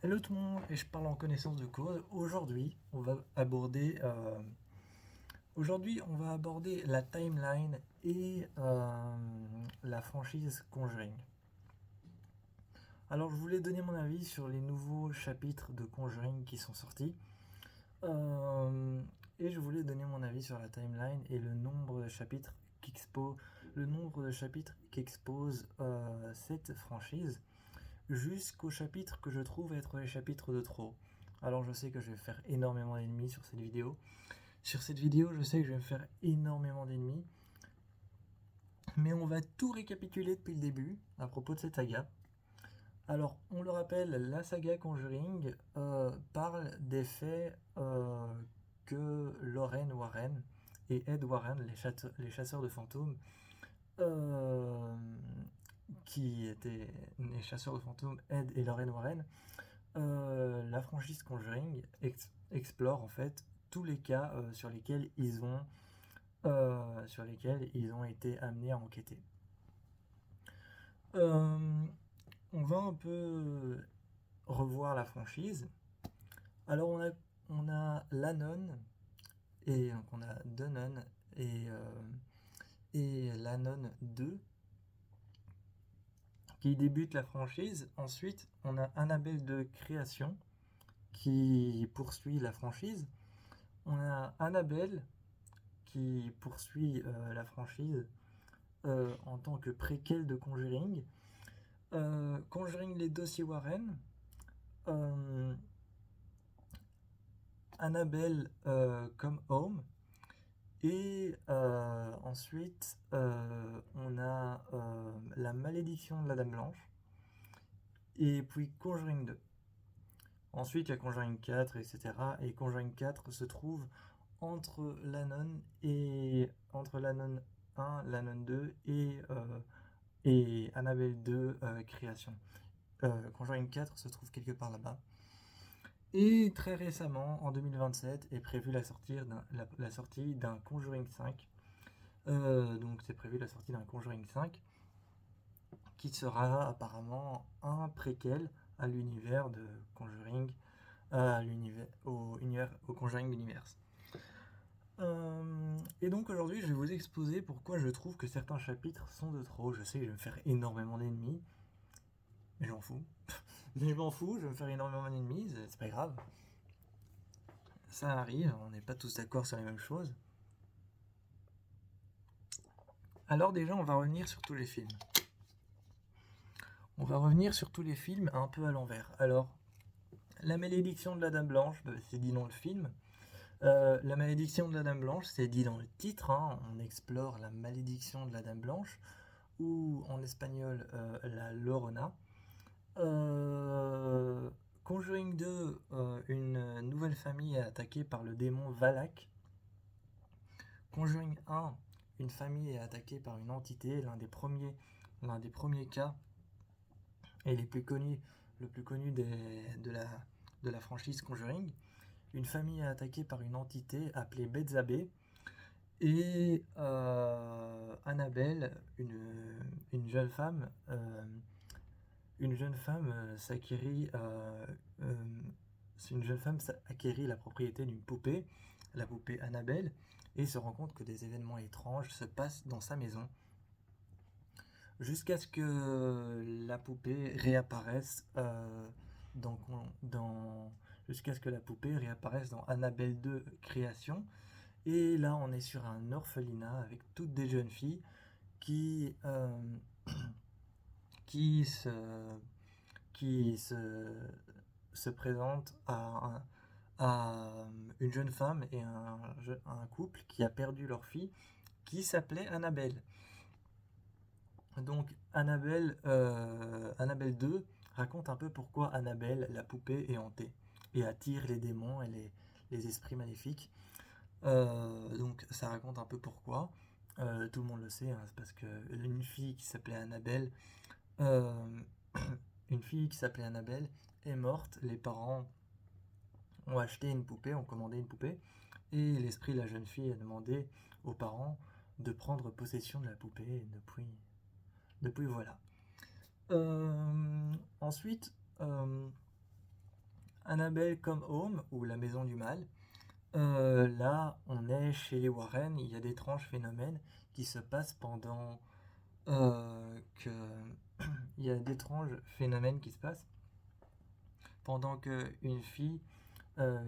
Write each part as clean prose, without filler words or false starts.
Hello tout le monde, et je parle en connaissance de cause. Aujourd'hui, on va aborder la timeline et la franchise Conjuring. Alors, je voulais donner mon avis sur les nouveaux chapitres de Conjuring qui sont sortis. Euh, et je voulais donner mon avis sur la timeline et le nombre de chapitres qu'expose cette franchise jusqu'au chapitre que je trouve être les chapitres de trop. Alors je sais que je vais faire énormément d'ennemis sur cette vidéo. Sur cette vidéo, je sais que je vais me faire énormément d'ennemis. Mais on va tout récapituler depuis le début à propos de cette saga. Alors, on le rappelle, la saga Conjuring parle des faits que Lorraine Warren et Ed Warren, les chasseurs de fantômes, euh, qui étaient les chasseurs de fantômes Ed et Lorraine Warren, la franchise Conjuring explore en fait tous les cas sur lesquels ils ont été amenés à enquêter. Euh, on va un peu revoir la franchise. Alors on a Lannon et donc on a Denon et Lannon 2 qui débutent la franchise. Ensuite on a Annabelle de Création qui poursuit la franchise. On a Annabelle qui poursuit la franchise en tant que préquel de Conjuring. Conjuring les dossiers Warren. Euh, Annabelle comme Home. Et ensuite, on a La malédiction de la Dame Blanche. Et puis Conjuring 2. Ensuite, il y a Conjuring 4, etc. Et Conjuring 4 se trouve entre Lannon 1, Lannon 2 et Annabelle 2 Création. Conjuring 4 se trouve quelque part là-bas. Et très récemment, en 2027, est prévue la sortie d'un Conjuring 5. Donc c'est prévu la sortie d'un Conjuring 5 qui sera apparemment un préquel à l'univers de Conjuring, au Conjuring Universe. Et donc aujourd'hui, je vais vous exposer pourquoi je trouve que certains chapitres sont de trop. Je sais que je vais me faire énormément d'ennemis, mais j'en fous. Mais je m'en fous, je vais me faire énormément d'ennemis, c'est pas grave. Ça arrive, on n'est pas tous d'accord sur les mêmes choses. Alors déjà, on va revenir sur tous les films. On va revenir sur tous les films un peu à l'envers. Alors, La malédiction de la Dame Blanche, c'est dit dans le film. La malédiction de la Dame Blanche, c'est dit dans le titre. Hein. On explore la malédiction de la Dame Blanche, ou en espagnol, la Llorona. Conjuring 2, une nouvelle famille est attaquée par le démon Valak. Conjuring 1, une famille est attaquée par une entité, l'un des premiers cas, et le plus connu de la franchise Conjuring. Une famille est attaquée par une entité appelée Bethzabé, et Annabelle, une jeune femme acquérit la propriété d'une poupée, la poupée Annabelle, et se rend compte que des événements étranges se passent dans sa maison, jusqu'à ce que la poupée réapparaisse dans, dans jusqu'à ce que la poupée réapparaisse dans Annabelle 2 Création. Et là, on est sur un orphelinat avec toutes des jeunes filles qui qui se qui se présentent à une jeune femme et un couple qui a perdu leur fille qui s'appelait Annabelle. Donc Annabelle 2 raconte un peu pourquoi Annabelle, la poupée, est hantée et attire les démons et les esprits maléfiques. Donc ça raconte un peu pourquoi. Tout le monde le sait, hein, c'est parce que euh, une fille qui s'appelait Annabelle est morte. Les parents ont acheté une poupée, ont commandé une poupée, et l'esprit de la jeune fille a demandé aux parents de prendre possession de la poupée. Et depuis voilà. Ensuite, Annabelle Come Home, ou La Maison du Mal. Là, on est chez les Warren, il y a d'étranges phénomènes qui se passent pendant que... il y a d'étranges phénomènes qui se passent pendant qu'une fille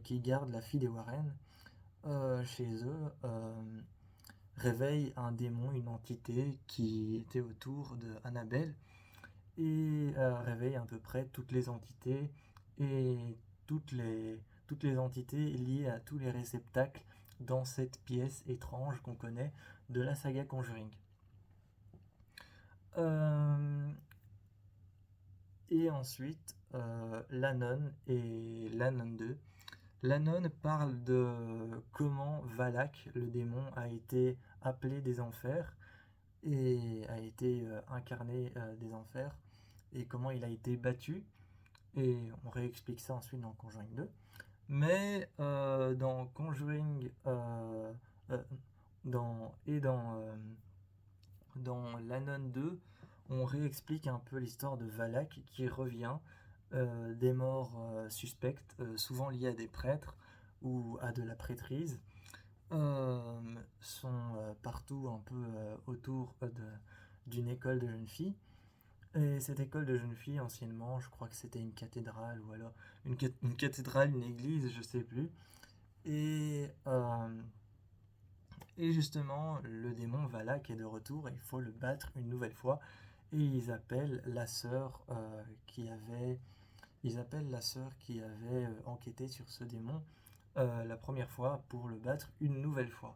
qui garde la fille des Warren chez eux réveille un démon, une entité qui était autour de Annabelle et réveille à peu près toutes les entités et toutes les entités liées à tous les réceptacles dans cette pièce étrange qu'on connaît de la saga Conjuring. Et ensuite, La Nonne et La Nonne 2. La Nonne parle de comment Valak, le démon, a été appelé des enfers et a été incarné des enfers et comment il a été battu. Et on réexplique ça ensuite dans Conjuring 2. Mais dans Conjuring euh, dans La Nonne 2, on réexplique un peu l'histoire de Valak qui revient des morts suspectes, souvent liées à des prêtres ou à de la prêtrise, sont partout un peu autour d'une école de jeunes filles. Et cette école de jeunes filles, anciennement, je crois que c'était une cathédrale ou alors une cathédrale, une église, je sais plus. Et, euh, et justement, le démon Valak est de retour et il faut le battre une nouvelle fois. Et ils appellent la sœur qui avait enquêté sur ce démon la première fois pour le battre une nouvelle fois.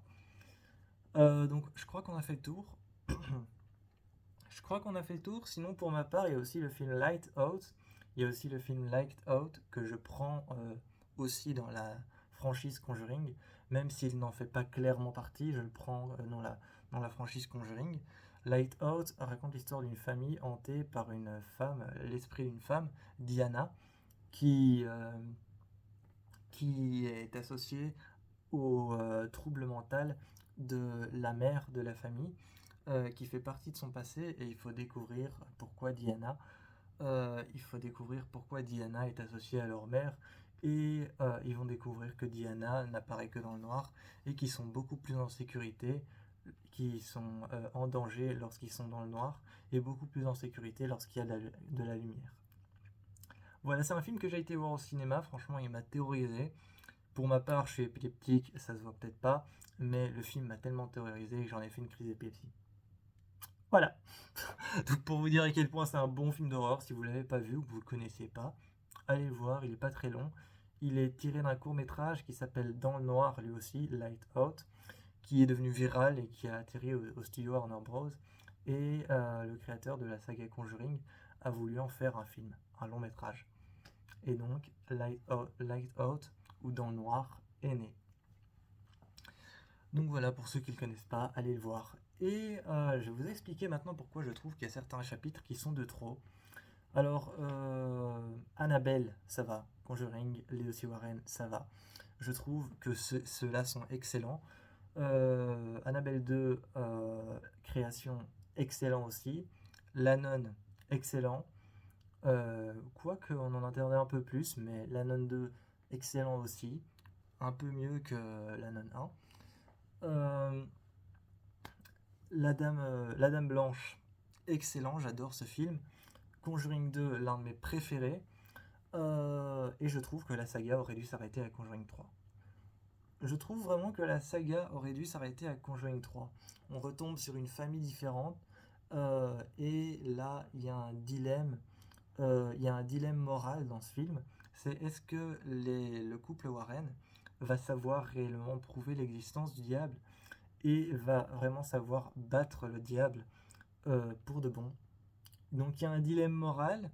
Donc je crois qu'on a fait le tour. Je crois qu'on a fait le tour. Sinon, pour ma part, il y a aussi le film Light Out. Il y a aussi le film Light Out que je prends aussi dans la franchise Conjuring, même s'il n'en fait pas clairement partie, je le prends dans la franchise Conjuring. Light Out raconte l'histoire d'une famille hantée par une femme, l'esprit d'une femme, Diana, qui, euh, qui est associée au trouble mental de la mère de la famille, qui fait partie de son passé, et il faut découvrir pourquoi Diana est associée à leur mère, et ils vont découvrir que Diana n'apparaît que dans le noir et qu'ils sont beaucoup plus en sécurité, qui sont en danger lorsqu'ils sont dans le noir et beaucoup plus en sécurité lorsqu'il y a de la lumière. Voilà, c'est un film que j'ai été voir au cinéma, franchement il m'a terrorisé. Pour ma part, je suis épileptique, ça se voit peut-être pas, mais le film m'a tellement terrorisé que j'en ai fait une crise d'épilepsie. Voilà. Donc pour vous dire à quel point c'est un bon film d'horreur, si vous l'avez pas vu ou que vous le connaissez pas, allez le voir, il est pas très long. Il est tiré d'un court métrage qui s'appelle Dans le noir, lui aussi, Light Out, qui est devenu viral et qui a atterri au studio Warner Bros. Et le créateur de la saga Conjuring a voulu en faire un film, un long métrage. Et donc Light Out ou Dans le noir est né. Donc voilà, pour ceux qui ne le connaissent pas, allez le voir. Et je vais vous expliquer maintenant pourquoi je trouve qu'il y a certains chapitres qui sont de trop. Alors, Annabelle, ça va. Conjuring, les dossiers Warren, ça va. Je trouve que ceux-là sont excellents. Annabelle 2, création, excellent aussi. La Nonne, excellent. Quoique on en attendait un peu plus, mais La Nonne 2, excellent aussi. Un peu mieux que La Nonne 1. La Dame Blanche, excellent, j'adore ce film. Conjuring 2, l'un de mes préférés. Et je trouve que la saga aurait dû s'arrêter à Conjuring 3. Je trouve vraiment que la saga aurait dû s'arrêter à Conjuring 3. On retombe sur une famille différente. Et là, il y a un dilemme. Il y a un dilemme moral dans ce film. C'est est-ce que le couple Warren va savoir réellement prouver l'existence du diable et va vraiment savoir battre le diable pour de bon. Donc il y a un dilemme moral.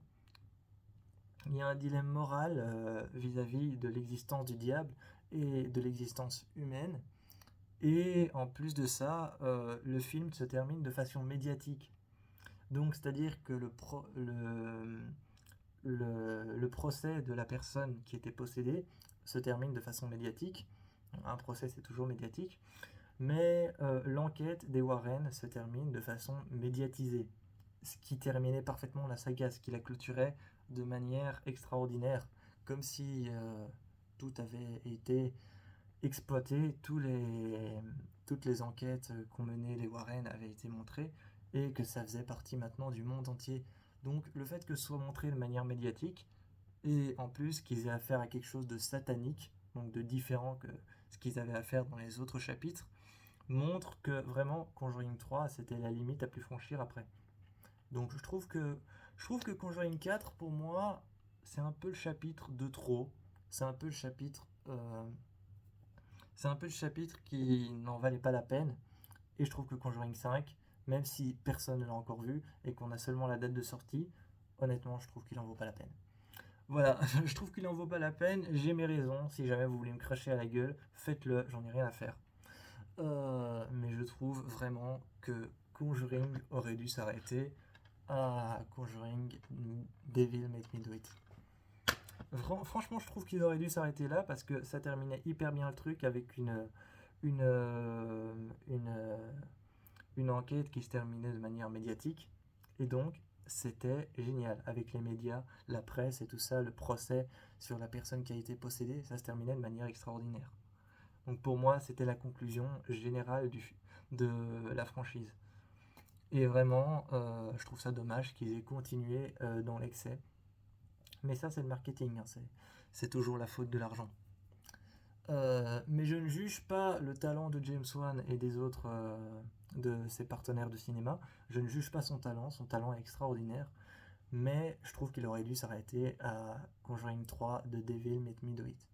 Il y a un dilemme moral vis-à-vis de l'existence du diable et de l'existence humaine. Et en plus de ça, le film se termine de façon médiatique. Donc c'est-à-dire que le procès de la personne qui était possédée se termine de façon médiatique. Un procès c'est toujours médiatique. Mais l'enquête des Warren se termine de façon médiatisée, ce qui terminait parfaitement la saga, ce qui la clôturait de manière extraordinaire, comme si tout avait été exploité, toutes les enquêtes qu'ont menées les Warren avaient été montrées, et que ça faisait partie maintenant du monde entier. Donc le fait que ce soit montré de manière médiatique, et en plus qu'ils aient affaire à quelque chose de satanique, donc de différent que ce qu'ils avaient à faire dans les autres chapitres, montre que vraiment Conjuring 3 c'était la limite à plus franchir après. Donc je trouve que Conjuring 4 pour moi c'est un peu le chapitre de trop, c'est un peu le chapitre qui n'en valait pas la peine, et je trouve que Conjuring 5, même si personne ne l'a encore vu et qu'on a seulement la date de sortie, honnêtement je trouve qu'il en vaut pas la peine. Voilà, je trouve qu'il en vaut pas la peine, j'ai mes raisons, si jamais vous voulez me cracher à la gueule, faites-le, j'en ai rien à faire. Mais je trouve vraiment que Conjuring aurait dû s'arrêter à Conjuring Devil Make Me Do It. Franchement, je trouve qu'il aurait dû s'arrêter là parce que ça terminait hyper bien le truc avec une, euh, une, euh, une enquête qui se terminait de manière médiatique. Et donc, c'était génial. Avec les médias, la presse et tout ça, le procès sur la personne qui a été possédée, ça se terminait de manière extraordinaire. Donc pour moi, c'était la conclusion générale de la franchise. Et vraiment, je trouve ça dommage qu'ils aient continué dans l'excès. Mais ça, c'est le marketing, hein, c'est toujours la faute de l'argent. Mais je ne juge pas le talent de James Wan et des autres de ses partenaires de cinéma. Je ne juge pas son talent est extraordinaire. Mais je trouve qu'il aurait dû s'arrêter à Conjuring 3 de Devil Make Me Do It.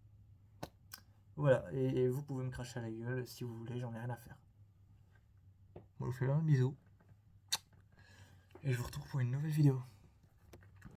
Voilà, et vous pouvez me cracher à la gueule si vous voulez, j'en ai rien à faire. Bon, je vous fais un bisou. Et je vous retrouve pour une nouvelle vidéo.